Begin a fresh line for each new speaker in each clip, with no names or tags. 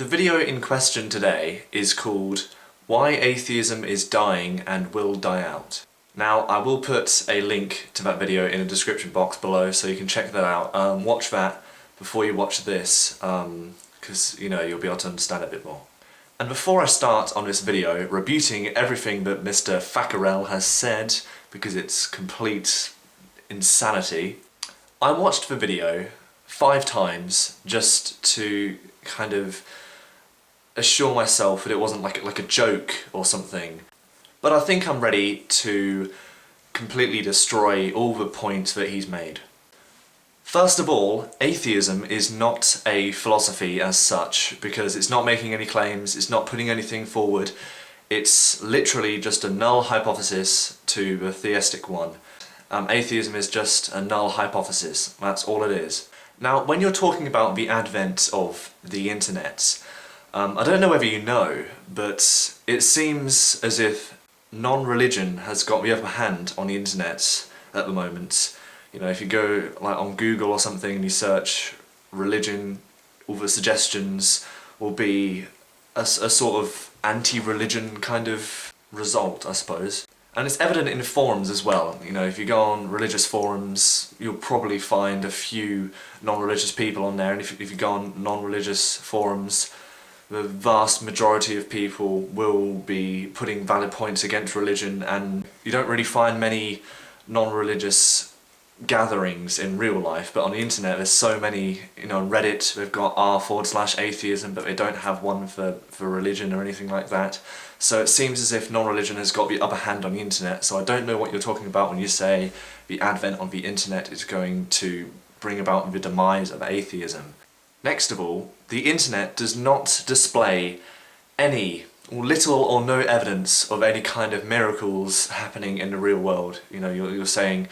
The video in question today is called Why Atheism is Dying and Will Die Out. Now, I will put a link to that video in the description box below so you can check that out. Watch that before you watch this, because you'll be able to understand it a bit more. And before I start on this video rebuting everything that Mr. Fackarell has said, because it's complete insanity, I watched the video 5 times just to kind of assure myself that it wasn't like a joke or something. But I think I'm ready to completely destroy all the points that he's made. First of all, atheism is not a philosophy as such, because it's not making any claims, it's not putting anything forward. It's literally just a null hypothesis to the theistic one. Atheism is just a null hypothesis, that's all it is. Now, when you're talking about the advent of the internet, I don't know whether you know, but it seems as if non-religion has got the upper hand on the internet at the moment. If you go on Google or something and you search religion, all the suggestions will be a sort of anti-religion kind of result, I suppose. And it's evident in forums as well. If you go on religious forums, you'll probably find a few non-religious people on there, and if you go on non-religious forums, the vast majority of people will be putting valid points against religion, and you don't really find many non-religious gatherings in real life, but on the internet there's so many. On Reddit they've got r/atheism, but they don't have one for religion or anything like that. So it seems as if non-religion has got the upper hand on the internet, so I don't know what you're talking about when you say the advent of the internet is going to bring about the demise of atheism. Next of all, the internet does not display any little or no evidence of any kind of miracles happening in the real world. You're saying,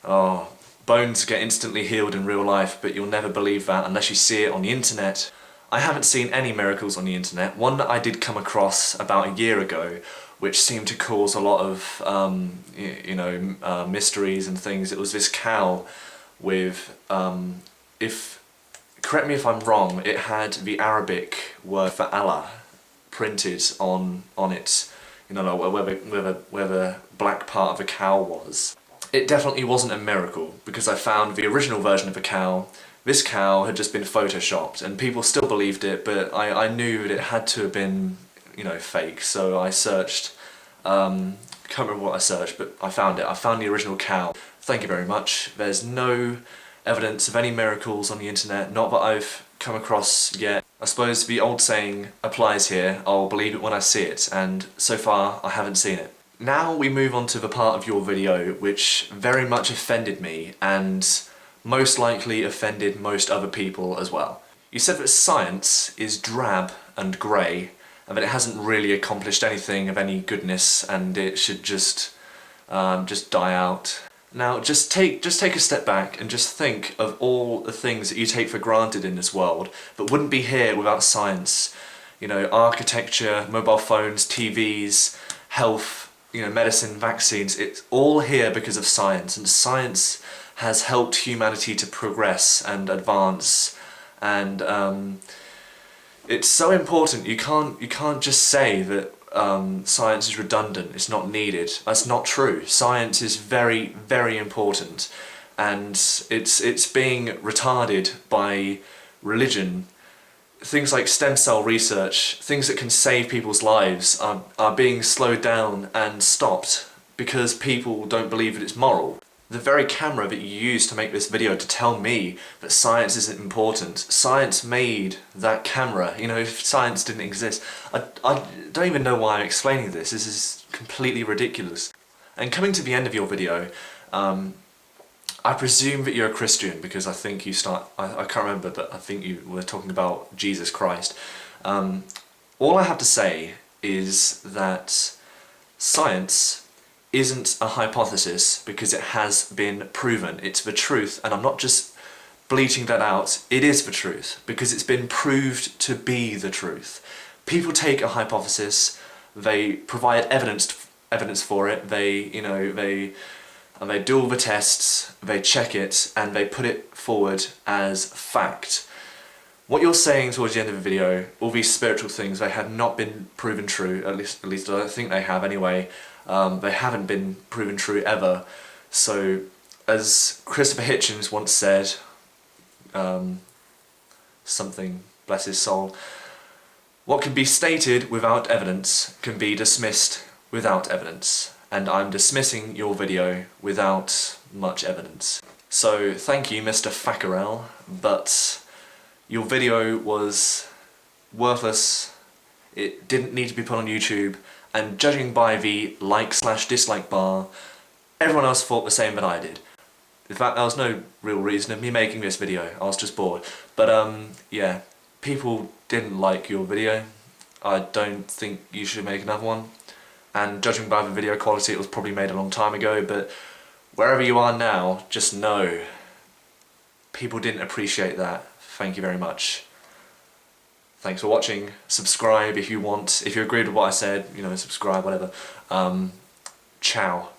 oh, bones get instantly healed in real life, but you'll never believe that unless you see it on the internet. I haven't seen any miracles on the internet. One that I did come across about a year ago, which seemed to cause a lot of mysteries and things. It was this cow with, correct me if I'm wrong, it had the Arabic word for Allah printed on it, where the black part of the cow was. It definitely wasn't a miracle, because I found the original version of the cow. This cow had just been photoshopped, and people still believed it, but I knew that it had to have been, fake, so I searched. Can't remember what I searched, but I found it. I found the original cow. Thank you very much. There's no evidence of any miracles on the internet, not that I've come across yet. I suppose the old saying applies here, I'll believe it when I see it, and so far I haven't seen it. Now we move on to the part of your video which very much offended me, and most likely offended most other people as well. You said that science is drab and grey, and that it hasn't really accomplished anything of any goodness, and it should just die out. Now, just take a step back and just think of all the things that you take for granted in this world that wouldn't be here without science. Architecture, mobile phones, TVs, health, medicine, vaccines. It's all here because of science, and science has helped humanity to progress and advance, and it's so important. You can't just say that science is redundant, it's not needed. That's not true. Science is very, very important, and it's being retarded by religion. Things like stem cell research, things that can save people's lives, are being slowed down and stopped because people don't believe that it's moral. The very camera that you used to make this video to tell me that science isn't important, science made that camera. If science didn't exist, I don't even know why I'm explaining this. This is completely ridiculous. And coming to the end of your video, I presume that you're a Christian, because I think you I can't remember, but I think you were talking about Jesus Christ. All I have to say is that science isn't a hypothesis because it has been proven. It's the truth, and I'm not just bleating that out. It is the truth because it's been proved to be the truth. People take a hypothesis, they provide evidence for it, they do all the tests, they check it, and they put it forward as fact. What you're saying towards the end of the video, all these spiritual things, they have not been proven true, at least I don't think they have anyway. They haven't been proven true ever. So, as Christopher Hitchens once said, something, bless his soul, what can be stated without evidence can be dismissed without evidence. And I'm dismissing your video without much evidence. So, thank you, Mr. Fackerel, but your video was worthless, it didn't need to be put on YouTube, and judging by the like/dislike bar, everyone else thought the same that I did. In fact, there was no real reason of me making this video, I was just bored. But yeah, people didn't like your video. I don't think you should make another one. And judging by the video quality, it was probably made a long time ago, but wherever you are now, just know people didn't appreciate that. Thank you very much. Thanks for watching. Subscribe if you want. If you agreed with what I said, you know, subscribe, whatever. Ciao.